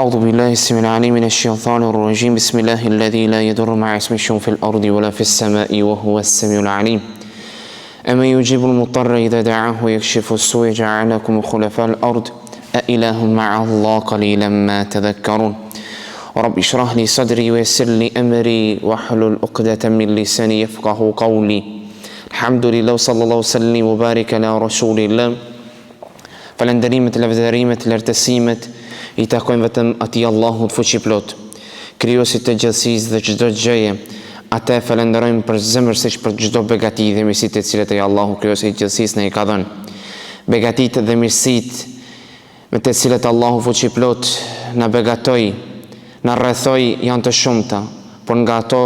أعوذ بالله السميع العليم من الشيطان الرجيم بسم الله الذي لا يضر مع اسمه في الأرض ولا في السماء وهو السميع العليم أمن يجيب المضطر إذا دعاه ويكشف السوء جعلكم خلفاء الأرض أإله مع الله قليلا ما تذكرون رب اشرح لي صدري ويسر لي أمري واحلل عقدة من لساني يفقه قولي الحمد لله صلى الله وسلم وبارك على رسول الله falënderimet, lavdërimet, lartësimet I takojnë vetëm atij Allahut fuqiplot, krijuesit të gjithësisë dhe çdo gjëje. Atë falenderojmë për zemërsisht për çdo begati dhe mirësi të cilat ai Allahu krijuesi I gjithësisë na I ka dhënë. Begatitë dhe mirësitë me të cilat Allahu fuqiplot na begatoi, na rrethoi janë të shumta, por nga ato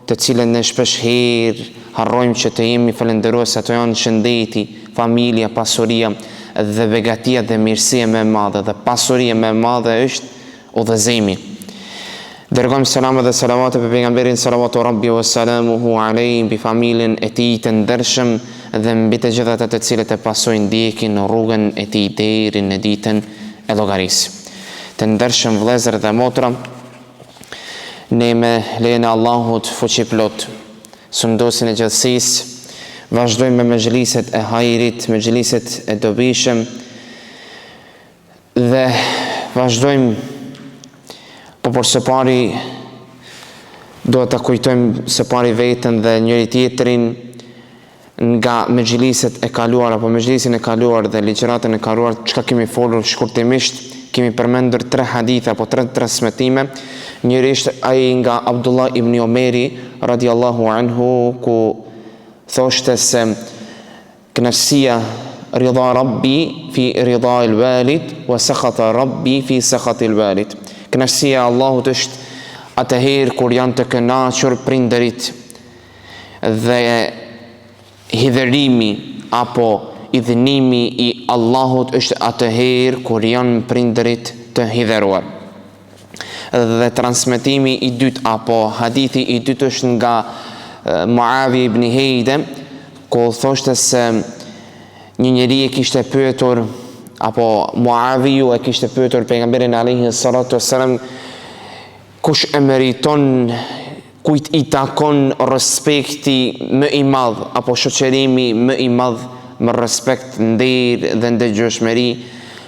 të cilët ne shpesh herë harrojmë që të jemi falënderues, ato janë shëndeti, familja, pasuria dhe begatia dhe mirësia më e madhe dhe pasuria më e madhe është udhëzimi. Dërgojmë selamet dhe salavatet për pejgamberin sallallahu rabbi wa salamuhu alaihi bi familjen e tij të ndershëm dhe mbi të gjithë ata të cilët e pasojnë ndjekin në rrugën e tij deri në ditën e llogarisë. Të ndershëm vëllezër dhe motra, ne me lejen e Allahut fuqiplot, sundosin e gjithësisë, vazhdojmë me mejliset e hajrit, mejliset e dobishëm dhe vazhdojmë, por së pari do të kujtojmë së pari veten dhe njëri tjetrin nga mejliset e kaluar apo mejlisin e kaluar dhe ligjëratën e kaluar, çka kemi folur shkurtimisht. Kemi përmendur 3 hadithe apo 3 transmetime. Njëri është ai nga Abdullah ibn Omeri radiallahu anhu, ku thoshte se kënaqësia ridha rabbi fi ridha al-walid wa sakhata rabbi fi sakhati al-walid. Kënaqësia e Allahut është atëherë kur janë të kënaqur prindërit dhe hidhërimi apo idhënimi I Allahut është atëherë kur janë prindërit të hidhëruar. Dhe transmetimi I dytë apo hadithi I dytë është nga Muavi ibn Hejde, ku thoshte se një njeri e kishte pyetur, apo Muaviju e kishte pyetur pejgamberin alayhi salatu wassalam, kush e meriton, kujt I takon respekti më I madh apo shoqërimi më I madh me respekt, nder dhe ndëgjueshmëri,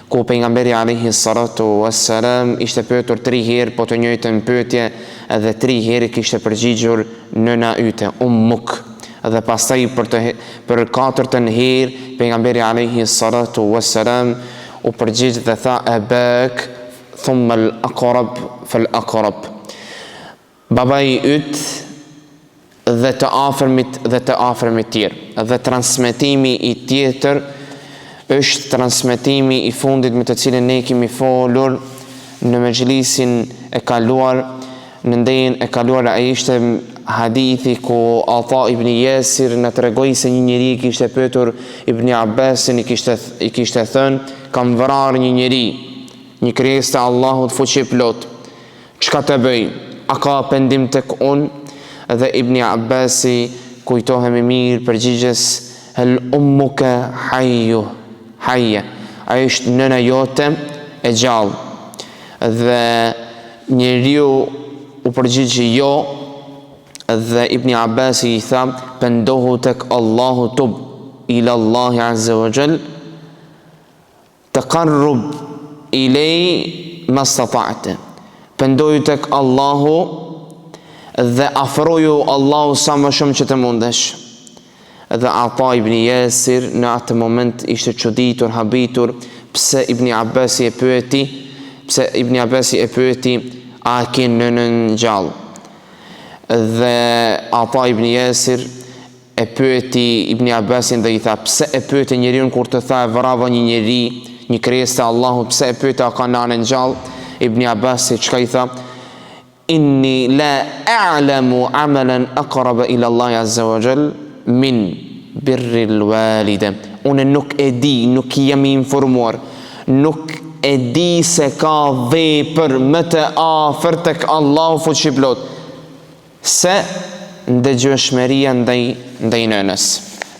ku pejgamberi alayhi salatu wassalam ishte pyetur 3 herë po të njëjtën pyetje dhe 3 herë kishte përgjigjur nëna yte, ummuk. Dhe pastaj për 4-ën herë pejgamberi alayhi salatu wassalam u përgjigj dhe tha abak thumma al-aqrab fal-aqrab. Babai yt dhe të afërmit tjerë. Dhe transmetimi I tjetër është transmetimi I fundit me të cilin ne kemi folur në mejlisin e kaluar, në ndejen e kaluar. Ai ishte hadithi ku Ata ibn Yasir na tregoi se një njeri kishte pyetur Ibn Abbasin, I kishte thënë, kam vrarë një njeri, një krijesë të Allahut fuqiplot, çka të bëj? A ka pendim tek unë? Dhe Ibn Abbasi kujtohemi mirë përgjigjes, hel ummuka hayya, ai është nëna jote e gjallë. Dhe njeriu u përgjigj jo, dhe Ibn Abbasi I tha, pendohu tek Allahu tub ila Allahi azza wa jall taqarrub ilay mastata'ta. Pendoju tek Allahu dhe afroju Allahu sa më shumë që të mundesh. Dhe Ata ibn Yasir në atë moment ishte çuditur, habitur, pse Ibn Abbasi e pyeti, a ke nënën gjallë? Dhe Ata ibn Yasir e pyeti Ibn Abbasin dhe I tha, pse e pyeti njeriun kur të tha vrava një njeri, një krijesë të Allahut, pse e pyeti a ka nënën gjallë? Ibn Abbasi çka I tha? Inni la a'lamu amalan aqraba ila Allah azza wa jall min birri al-walide. Unë nuk e di, nuk jam I informuar, nuk e di se ka vepër më të afërt tek Allahu fuqiplot se ndëgjueshmëria ndaj nënës.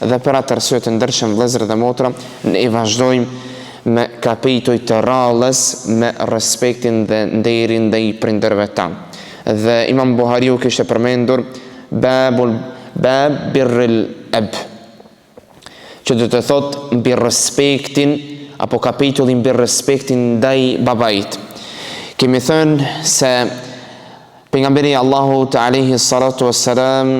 Dhe për atë arsye të ndershëm vëllezër dhe motra, ne I vazhdojmë me kapituj të rallës me respektin dhe nderin dhe i prindërve tanë. Dhe Imam Buhariu kishte përmendur bab birril ab, që do të thot mbi respektin, apo kapitullin mbi respektin ndaj babait. Kemi thënë se pejgamberi Allahu alayhi salatu wassalam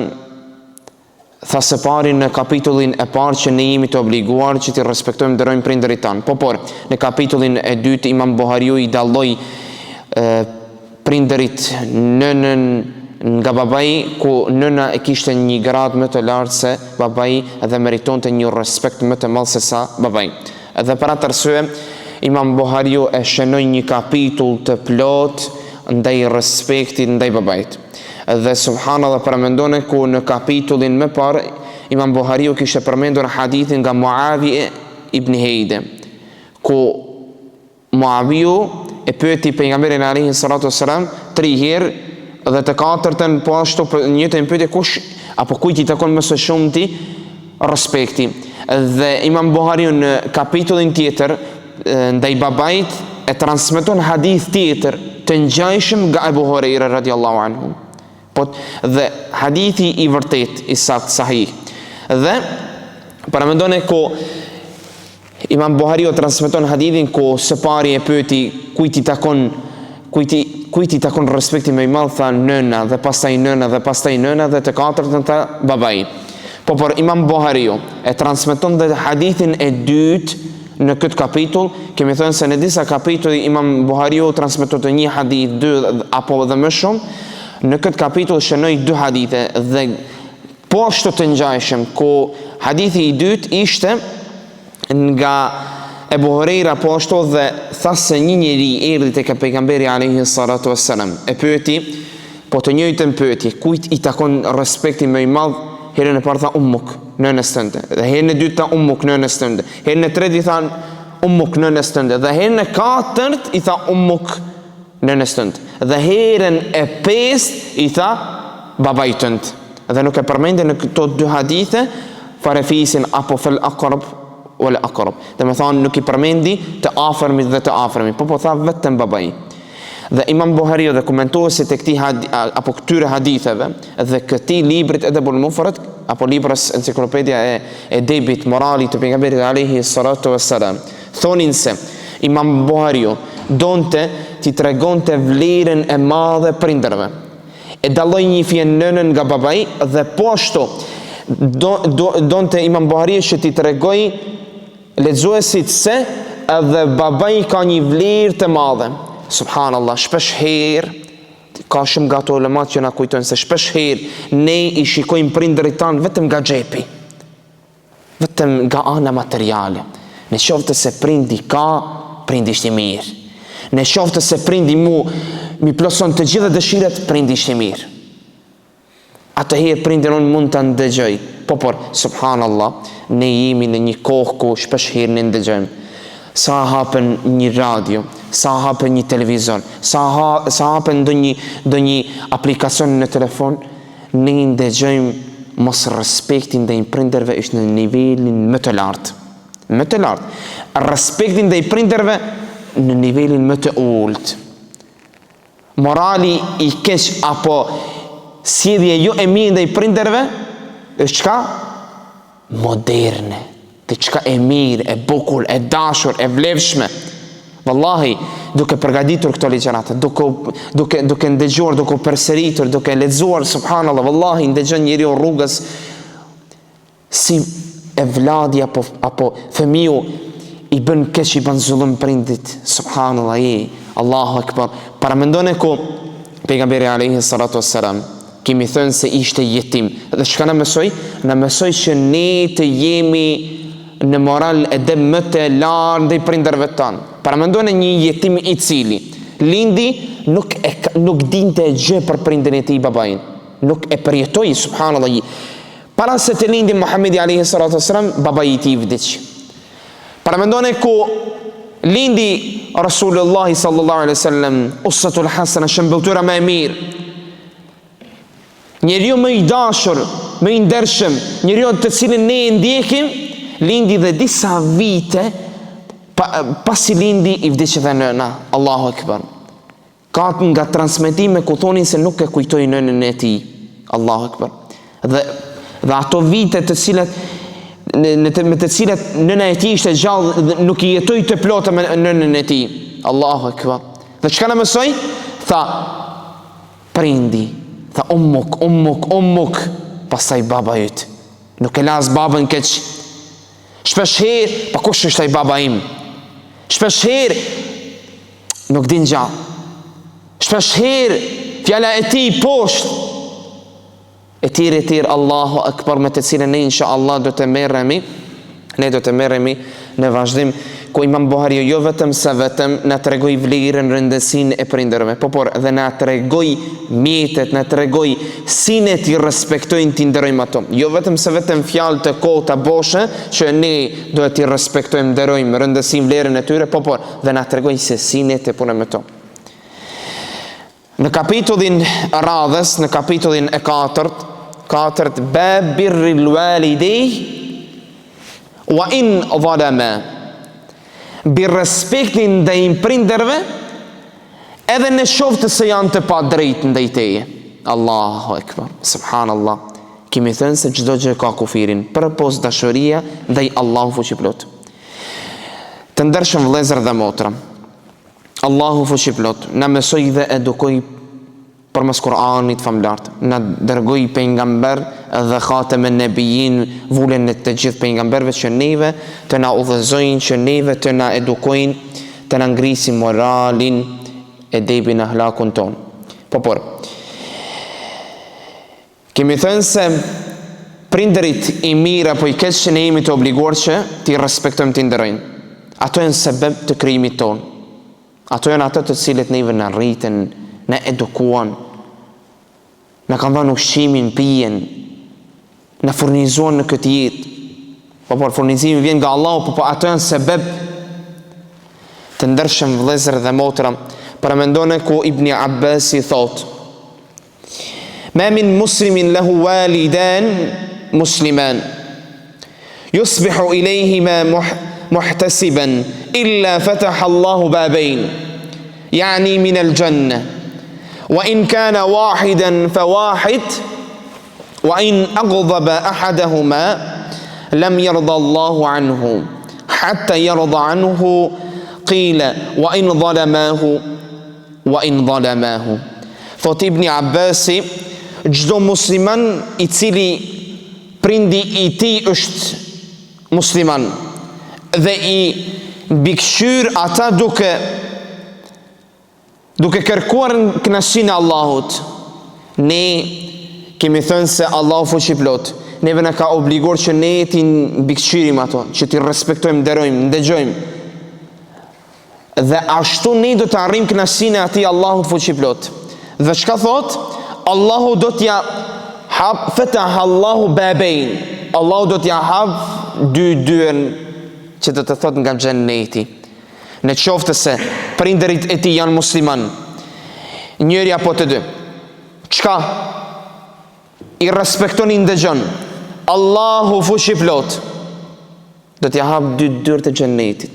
tha së pari në kapitullin e parë që ne jemi të obliguar që t'i respektojmë nderojmë prindërit tanë. Por në kapitullin e dytë Imam Buhariu i dalloi prindërit nënën nga babai, ku nëna e kishte një grad më të lartë se babai dhe meritonte një respekt më të madh se sa babai. Edhe për atë arsye Imam Buhariu e shënoi një kapitull të plot ndaj respektit ndaj babait. Dhe subhanallahu përmendone ku në kapitullin më parë Imam Buhariu kishte përmendur hadithin nga Muawiya ibn Heide, ku Muawiu e pyeti pejgamberin alayhi salatu wassalam 3 herë, dhe të katërtën po ashtu njëjtën pyetje kush apo kujt i takon më së shumti respekti. Dhe Imam Buhariu në kapitullin tjetër ndaj babait e transmeton hadith tjetër të ngjajshëm nga Abu Huraira radhiyallahu anhu. Dhe hadithi i vërtet i sakt sahih. Dhe paramendone ku Imam Buhariu transmeton hadithin ku së pari e pyeti kujt i takon respekti më i madh, tha nëna, dhe pastaj nëna, dhe pastaj nëna, dhe të katërtën tha babai. Por Imam Buhariu e transmeton dhe hadithin e dytë në këtë kapitull. Kemi thënë se në disa kapitull Imam Buhariu transmeton të një hadith, 2 apo dhe më shumë. Në këtë kapitull shënoi 2 hadithe dhe po ashtu të ngjajshëm, ku hadithi i dytë ishte nga Ebu Huraira po ashtu, dhe tha se një njeri erdhi tek pejgamberi alayhi salatu wassalam, e pyeti, po të njëjtën pyetje, kujt i takon respekti më i madh? Herën e parë tha ummuk, nënës tënde, dhe herën e dytë tha ummuk, nënës tënde, herën e tretë i tha ummuk, nënës tënde, dhe herën e katërt i tha ummuk, nënës tënde, dhe herën e pestë i tha babai tënd. Dhe nuk e përmendë në këto 2 hadithe farefisin apo fel aqrab wala aqrab. Dhe më thonë nuk i përmendi të afërmit dhe të afërmit, po tha vetëm babai. Dhe Imam Buhariu dhe komentuesit e apo këtyre haditheve dhe këtij librit Edebul Mufrad apo libras enciklopedia e debit morali të pejgamberit alayhi salatu wassalam, thonin se Imam Buhariu donte ti tregonte vlerën e madhe prindërve, e dalloi një fjalë nënën nga babai, dhe po ashtu donte Imam Buhariu që ti tregoj lexuesit se edhe babai ka një vlerë të madhe. Subhanallah, shpesh herë ka shumë nga ato ulemat që na kujtojnë se shpesh herë ne i shikojmë prindërit tanë vetëm nga xhepi, vetëm nga ana materiale. Në qoftë se prindi ka, prindi ishte mirë. Në qoftë se prindi mi plotson të gjitha dëshirat, prindi ishte mirë. Atëherë prindin unë mund të ndëgjoj. Por subhanallah, ne jemi në një kohë ku shpesh herë ne ndëgjojmë. Sa hapen një radio, sa hapen një televizor, sa hapen ndonjë aplikacion në telefon, ne ndëgjojmë mos respektin ndaj prindërve është në nivelin më të lartë. Më të lartë. Respektin ndaj prindërve në nivelin më të ulët. Morali i keq apo sjellje jo e mirë ndaj prindërve është çka? Moderne. Diçka e mirë, e bukur, e dashur, e vlefshme. Wallahi, duke përgatitur këto ligjërata, duke ndëgjuar, duke përsëritur, duke lexuar, subhanallahu, wallahi ndëgjon njeriu rrugës si e vladi apo fëmiu i bën keq, i bën zullum prindit. Subhanallahu, Allahu akbar. Para mendone ku pejgamberi alayhi salatu wassalam kemi thënë se ishte jetim. Dhe çka na mësoi? Na mësoi që ne të jemi në moral e dhe më të lartë ndaj prindërve tanë. Paramendone një jetim i cili lindi nuk dinte gjë për prindin e tij babain. Nuk e përjetoi, subhanallahu. Para se të lindi Muhamedi alayhi salatu wasalam, babai i tij vdiq. Paramendone ku lindi Rasulullah sallallahu alaihi wasallam, uswatul hasana, shembëltyra më e mirë. Njeriu më i dashur, më i ndershëm, njeriu të cilin ne e ndjekim, lindi dhe disa vite Pasi lindi i vdiqe dhe nëna. Allahu Akbar. Ka nga transmetime ku thonin se nuk e kujtoi nënën e tij. Allahu Akbar. Dhe ato vite të cilat me të cilat nëna e tij ishte gjallë dhe nuk i jetoi të plotë me nënën e tij. Allahu Akbar. Dhe çka na mësoi? Tha prindi, tha ummuk, pastaj baba yt. Nuk e las babën keq. Shpesh herë, pa kush është ai baba im? Shpesh herë nuk din gjallë. Shpesh herë fjala e tij poshtë. E tjerë, Allahu Akbar, me të cilën ne inshallah do të merremi në vazhdim, ku Imam Buhariu jo vetëm se vetëm na tregoi vlerën, rëndësinë e prindërve, por dhe na tregoi mjetet, na tregoi si ne ti respektojnë, ti nderojmë ato. Jo vetëm se vetëm fjalë të kota boshe që ne duhet ti respektojmë, nderojmë, rëndësinë, vlerën e tyre, por dhe na tregoi se si ne të punojmë ato. Në kapitullin radhës, në kapitullin e katërt, bab birril walidej wa in zalama, bir respektin ndaj prindërve edhe në qoftë se janë të padrejtë ndaj teje. Allahu Akbar, subhanallah. Kemi thënë se çdo gjë ka kufirin, përpos dashuria ndaj Allahu fuqiplot. Të ndershëm vëllezër dhe motra, Allahu fuqiplot na mësoi dhe edukoi përmes Kur'anit famlart, na dërgoi pejgamber dhe khatemen nebijin, vullën e të gjithë pejgamberëve që neve të na udhëzojnë, që neve të na edukojnë, të na ngrisin moralin, edebin, ahlakun ton. Por kemi thënë se prindërit i mirë apo i keq që ne jemi të obliguar që ti respektojmë, ti nderojmë. Ato janë sebeb të krijimit ton. Ato janë ato të cilët neve na rritën, na edukuan, na kanë dhënë ushqimin, pijen, na furnizuan në këtë jetë. Por furnizimi vjen nga Allahu, por ato janë sebeb. Të ndershëm vëllezër dhe motra, para mendone ku Ibn Abbas i thot: "Ma min muslimin lahu walidan musliman yusbihu ilayhima muhtasiban illa fataha Allahu babayn, yani min al-jannah. وإن كان واحدا فواحد وإن أغضب أحدهما لم يرضى الله عنه حتى يرضى عنه قيل وإن ظلماه. Thot Ibn Abbasi, çdo musliman i cili prindi i tij është musliman dhe i mbikëqyr ata duke kërkuar kënaqësinë e Allahut. Ne kemi thënë se Allahu fuqiplot neve na ka obliguar që ne ti mbikëqyrim ato, që ti respektojmë, nderojmë, ndëgjojmë. Dhe ashtu ne do të arrijmë kënaqësinë e atij Allahut fuqiplot. Dhe çka thot? Allahu do t'ja hap, fataha Allahu babayn. Allahu do t'ja hap dy dyën që do të thot nga xheneti. Në qoftë se prindërit e tij janë musliman, njëri apo të dy, çka i respekton, i ndëgjon, Allahu fuqiplot do t'ja hap dy dyert e xhenetit.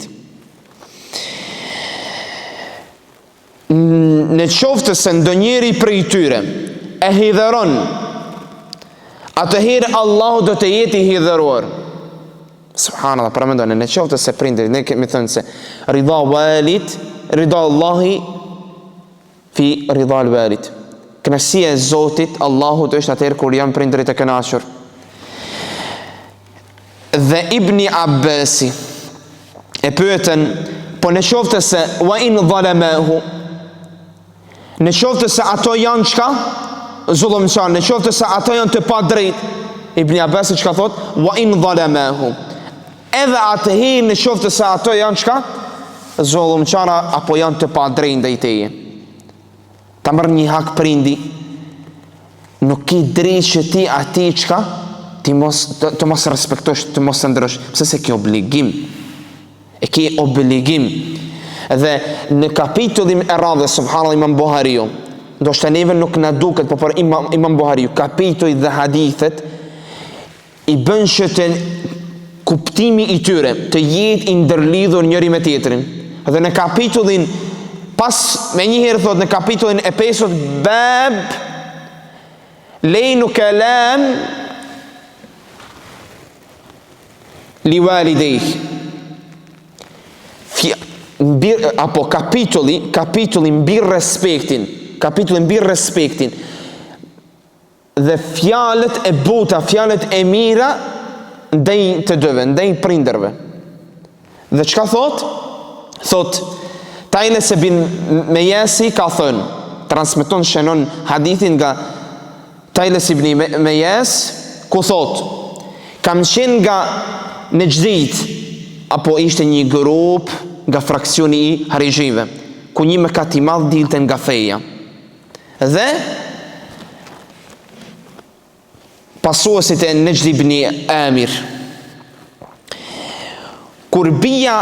Në qoftë se ndonjëri prej tyre e hidheron, atëherë Allahu do të jetë i hidheruar. Subhanallah, para mendoni, në qoftë se prindërit, ne kemi thënë se rida Allahi fi rida al-walid. Kënaqësia e Zotit, Allahut është atëherë kur janë prindërit e kënaqur. Dhe Ibn Abbasi e pyetën, po në qoftë se wa in zalamahu, në qoftë se ato janë çka? Zullumçar, në qoftë se ato janë të padrejtë. Ibn Abbasi çka thot? Wa in zalamahu. Edhe atëherë në qoftë se ato janë çka? Zullumçara apo janë të padrejtë ndaj teje. Ta marr një hak prindi, nuk ki drejtë që ti ati çka? Ti të mos respektosh, të mos ndrosh, pse se ke obligim. E ke obligim. Dhe në kapitullin e radhës, subhanallahu, Imam Buhariu, ndoshta neve nuk na duket, por Imam Buhariu, kapitulli dhe hadithet i bën që të kuptimi i tyre të jetë i ndërlidhur njëri me tjetrin. Dhe në kapitullin me njëherë thot në kapitullin e 5 bab lejnu kalam li walidejh, apo kapitulli mbi respektin dhe fjalët e buta, fjalët e mira ndaj të dyve, ndaj prindërve. Dhe çka thot? Thot Tajles ibn Mejasi ka thënë, transmeton shënon hadithin nga Tajles ibn Mejas, ku thot, kam qenë nga Nejdit, apo ishte një grup nga fraksioni i Harizhive, ku një mëkat i madh dilte nga feja. Dhe pasuesit e Nejd ibn Amir, kur bëja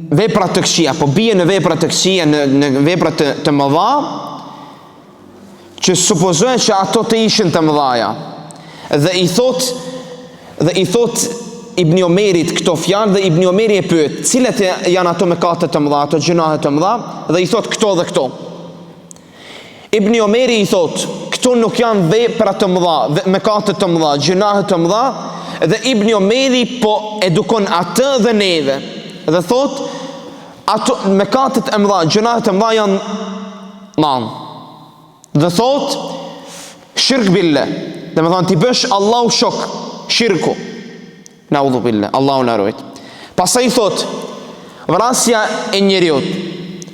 vepra të këqija, apo bie në vepra të këqija, në vepra të mëdha, që supozohet që ato të ishin të mëdhaja. Dhe i thot Ibn Omerit këto fjalë, dhe Ibn Omeri e pyet, cilat janë ato mëkate të mëdha, ato gjunahe të mëdha, dhe i thot këto dhe këto. Ibn Omeri i thot, këto nuk janë vepra të mëdha, mëkate të mëdha, gjunahe të mëdha, dhe Ibn Omeri po edukon atë dhe neve. Dhe thot, ato mëkatet e mëdha, gjunahe të mëdha janë manë. Dhe thot, shirk billah, dhe me thonë ti bësh Allahu shok, shirku, naudhu billah, Allahu na ruaj. Pastaj thot, vrasja e njeriut,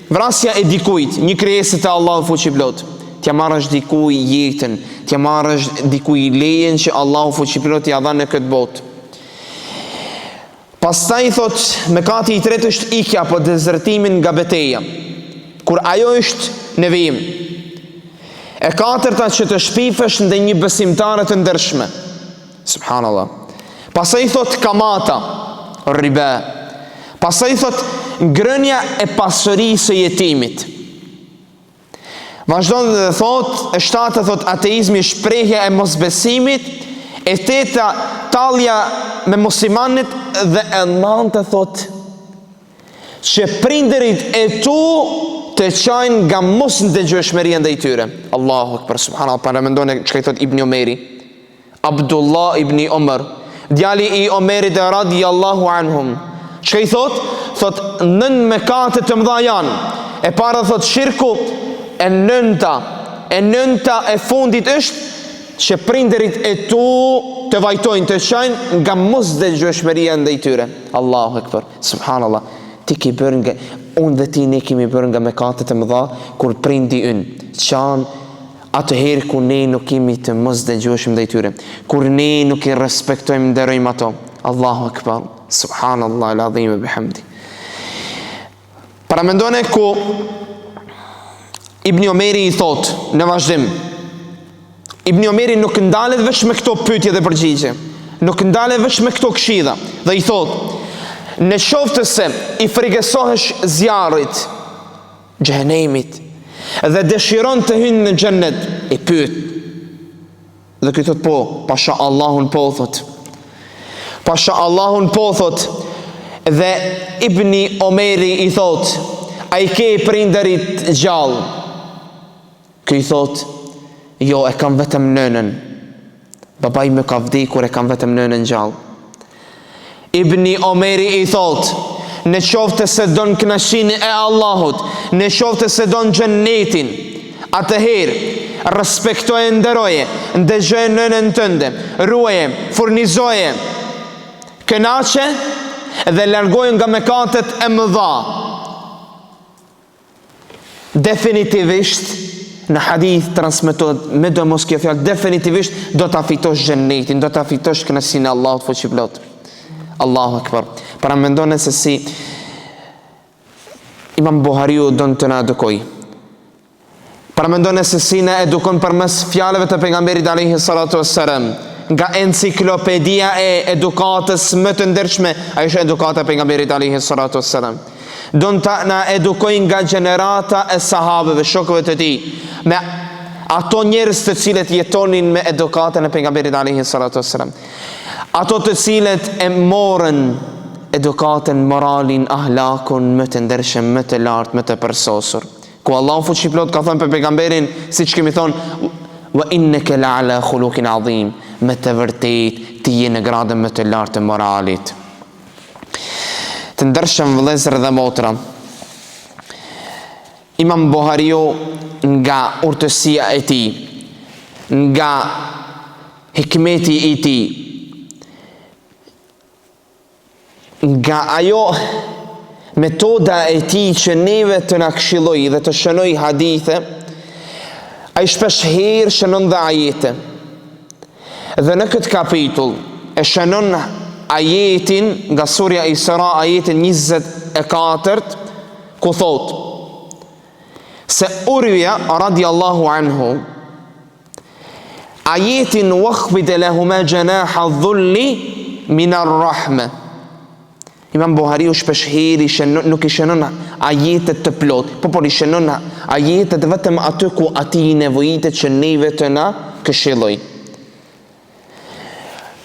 vrasja e dikujt, një krijesë të Allahu fuqiplot, t'ja marrësh dikuj jetën, t'ja marrësh dikuj lejen që Allahu fuqiplot ja dha në këtë botë. Pastaj thot, mëkati i tretë është ikja apo dezertimin nga betejë, kur ajo është në vijim. E katërta që të shpifesh ndaj një besimtare të ndershme. Subhanallah. Pastaj thot kamata, riba. Pastaj thot ngrënia e pasurisë së jetimit. Vazhdon dhe thot, e shtatë thot ateizmi, shprehja e mosbesimit, e teta talja me muslimanit, dhe e nëntë thot që prindërit e tu të qajnë nga mos në dëgjueshmëria ndaj tyre. Allahu akbar, subhanallah. Para mendone çka i thot Ibn Omeri, Abdullah ibn Omar, djali i Omerit radhiyallahu anhum. Çka i thot? Thot nën mëkate të mëdha janë. E para thot shirku, e nënta e fundit është që prindërit e tu të vajtojnë, të qajnë nga mos dëgjueshmëria ndaj tyre. Allahu akbar, subhanallah. Ti ke bërë nga, unë dhe ti ne kemi bërë nga mëkatet e mëdha, kur prindi ynë qanë, atëherë kur ne nuk kemi të mos dëgjueshëm ndaj tyre, kur ne nuk i respektojmë, nderojmë ato. Allahu akbar, subhanallah al-azim e bihamdi. Para mendone ku Ibn Omeri i thot në vazhdim, Ibn Omeri nuk ndalet veç me këto pyetje dhe përgjigje, nuk ndalet veç me këto këshilla, dhe i thot, në qoftë se i frikësohesh zjarrit, xhenemit, dhe dëshiron të hynë në xhennet, i pyet. Dhe ky thot po, pasha Allahun po thot. Pasha Allahun po thot. Dhe Ibn Omeri i thot, a i ke prindërit gjallë? Ky thot, jo, e kam vetëm nënën. Babaj më ka vdekur, e kam vetëm nënën gjallë. Ibn Omeri i thot, në qoftë se don kënaqësinë e Allahut, në qoftë se don xhennetin, atëherë respektoje, nderoje, ndëgjoje nënën tënde, ruaje, furnizoje, kënaqe dhe largoje nga mëkatet e mëdha. Definitivisht në hadith transmetohet me do mos kjo fjalë, definitivisht do ta fitosh xhennetin, do ta fitosh kënaqësinë e Allahut fuqiplot. Allahu akbar. Para mendone se si Imam Buhariu don të na edukoj. Para mendone se si na edukon përmes fjalëve të pejgamberit alayhi salatu wassalam. Nga enciklopedia e edukatës më të ndershme, ajo është edukata e pejgamberit alayhi salatu wassalam. Don të na edukoj nga gjenerata e sahabëve, shokëve të tij, me ato njerëz të cilët jetonin me edukatën e pejgamberit alayhi salatu wassalam, ato të cilët e morën edukatën, moralin, ahlakun më të ndershëm, më të lartë, më të përsosur, ku Allahu fuqiplot ka thënë për pejgamberin, siç kemi thonë, wa innaka la'ala khuluqin adhim, me të vërtet ti je në gradën më të lartë të moralit. Të ndershëm vëllezër dhe motra, Imam Buhariu nga urtësia e tij, nga hikmeti i tij, nga ajo metoda e tij që neve të na këshilloj dhe të shënoj hadithe, ai shpesh herë shënon dhe ajete. Dhe në këtë kapitull e shënon ajetin nga surja Isra, ajetin 24, ku thot se Urwja radiallahu anhu, ajetin wakhfid lahuma janaha dhulli minar rahme. Imam Buhariu shpesh heri nuk i shënon ajetet të plot, por i shënon ajetet vetëm aty ku ati i nevojitet që neve të na këshilloj.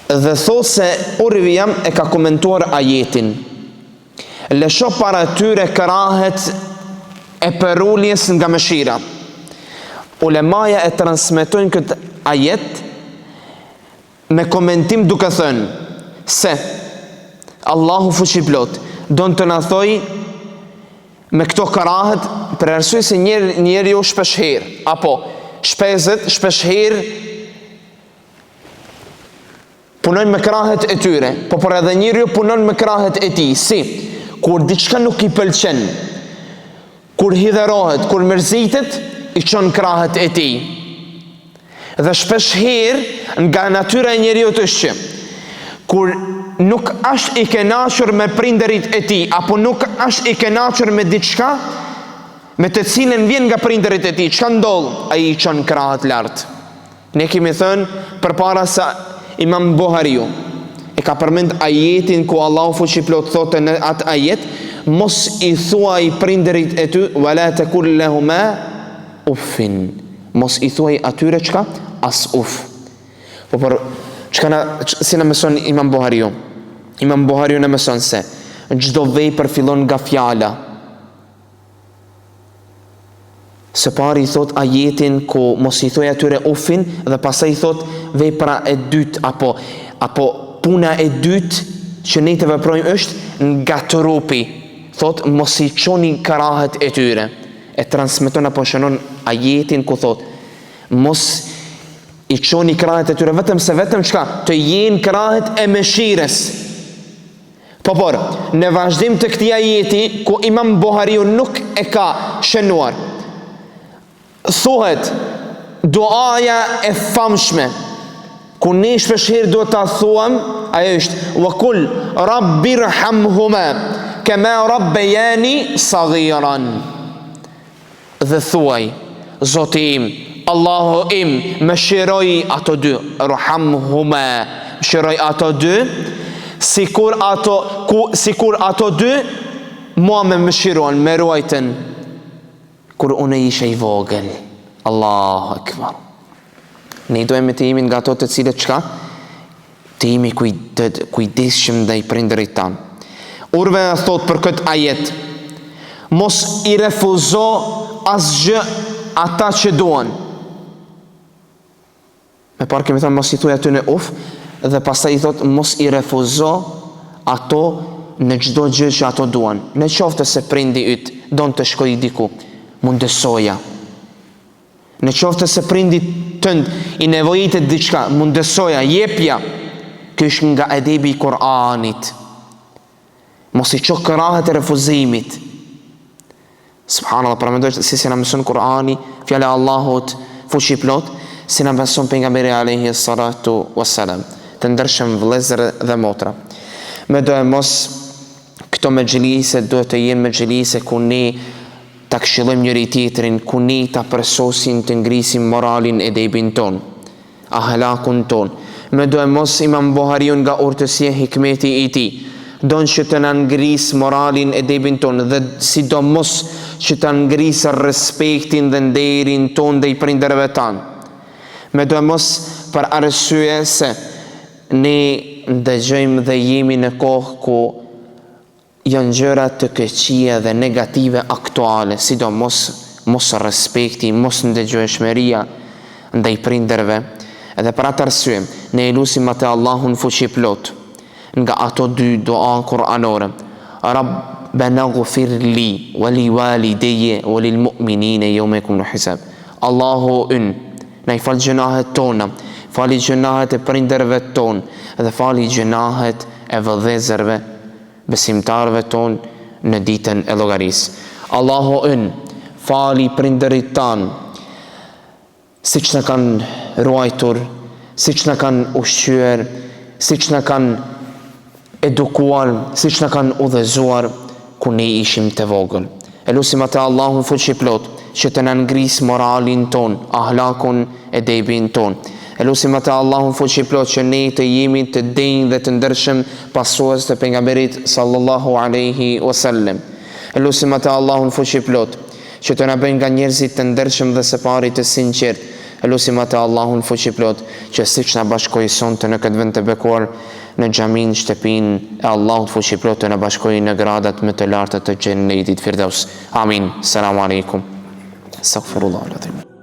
Dhe thot se Urwja e ka komentuar ajetin, lësho para tyre karahet e përulljes nga mëshira. Ulemaja e transmetojnë këtë ajet me komentim duke thënë se Allahu fuqiplot don të na thoj me këto karahet, për arsye se njeriu shpesh herë apo shpezet shpesh herë punojnë me krahet e tyre, por edhe njeriu punon me krahet e tij. Si kur diçka nuk i pëlqen, kur hidherohet, kur mërzitet, i çon krahet e tij. Dhe shpesh herë nga natyra e njeriu të që kur nuk është i kënaqur me prindërit e tij, apo nuk është i kënaqur me diçka me të cilën vjen nga prindërit e tij, çka ndodh? Ai i çon krahet lart. Ne kemi thënë përpara se Imam Buhariu e ka përmend ajetin ku Allahu fuqiplot thotë në atë ajet, mos i thuaj prindërit e ty, wala taqul lahuma uffin, mos i thuaj atyre çka? As uf. Por si na mëson Imam Buhariu? Imam Buhariu na mëson se çdo vepër fillon nga fjala. Së pari i thot ajetin ku mos i thuaj atyre uffin, dhe pastaj i thot vepra e dytë apo puna e dytë që ne të veprojmë është nga trupi. Thot mos i çoni karahet e tyre. E transmeton apo shënon ajetin ku thot mos i çoni karahet e tyre, vetëm se vetëm çka? Të jenë karahet e mëshirës. Por në vazhdim të këtij ajeti ku Imam Buhariu nuk e ka shënuar, thuhet duaja e famshme ku ne shpeshherë duhet ta thuam, ajo është wa kul rabbirhamhuma kama rabbayani saghiran. Dhe thuaj, Zoti im, Allahu im, mëshiroj ato dy, rhamhuma, mëshiroj ato dy, sikur ato dy mua me mëshiruan, me ruajten kur unë isha i vogël. Allahu akbar. Ne dojmë të jemi nga ato të cilët çka? Të jemi kujdesshëm ndaj prindërit tanë. Urve thot për këtë ajet, mos i refuzo asgjë ata që duan. Me parë kemi thënë mos i thuaj aty në uf, dhe pastaj i thot mos i refuzo ato në çdo gjë që ato duan. Në qoftë se prindi yt don të shkojë diku, mundësoja. Në qoftë se prindi tënd i nevojitet diçka, mundësoja, jepja. Ky është nga edebi i Kur'anit. Mos i ço krahet e refuzimit. Subhanallahu, paramendoj se si na mëson Kur'ani, fjala e Allahut fuqiplot, si na mëson pejgamberi alayhi salatu wassalam. Të ndershëm vëllezër dhe motra, me do e mos këto mëxhelise duhet të jenë mëxhelise ku ne ta këshillojmë njëri tjetrin, ku ne ta përsosim të ngrisim moralin e edebin ton, ahlakun ton. Me do e mos Imam Buhariu nga urtësia hikmeti i tij Don që të na ngris moralin e debin ton dhe sidomos që të ngrisë respektin dhe nderin ton dhe i prindërve tan. Me do mos për arsye se ne ndëgjojmë dhe jemi në kohë ku janë gjëra të keqia dhe negative aktuale, sidomos mos respekti, mos ndëgjueshmëria ndaj prindërve. Edhe për atë arsye ne lutim atë Allahun fuqi plot nga ato dy dua kuranore: Rabbana ghfir li wa li walidayya wa lil mu'minina yawma yaqumu hisab. Allahu na i fal gjunahet tona, fali gjunahet e prindërve ton dhe fali gjunahet e vëllezërve besimtarëve ton në ditën e llogarisë. Allahu fali prindërit tan siç na kanë ruajtur, siç na kanë ushqyer, siç na kanë edukuar, siç na kanë udhëzuar kur ne ishim të vogël. E lutim atë Allahun fuqi plot që të na ngris moralin ton, ahlakun e debin ton. E lutim atë Allahun fuqi plot që ne të jemi të denjë dhe të ndershëm pasues të pejgamberit sallallahu alaihi wasallam. E lutim atë Allahun fuqi plot që të na bëjë nga njerëzit të ndershëm dhe së pari të sinqert. E lutim atë Allahun fuqi plot që siç na bashkoi sonte në këtë vend të bekuar në xhamin shtëpinë e Allahut fuqi plot të na bashkojë në gradat më të larta të xhennetit Firdaus. Amin. Selam aleikum. Astaghfirullah.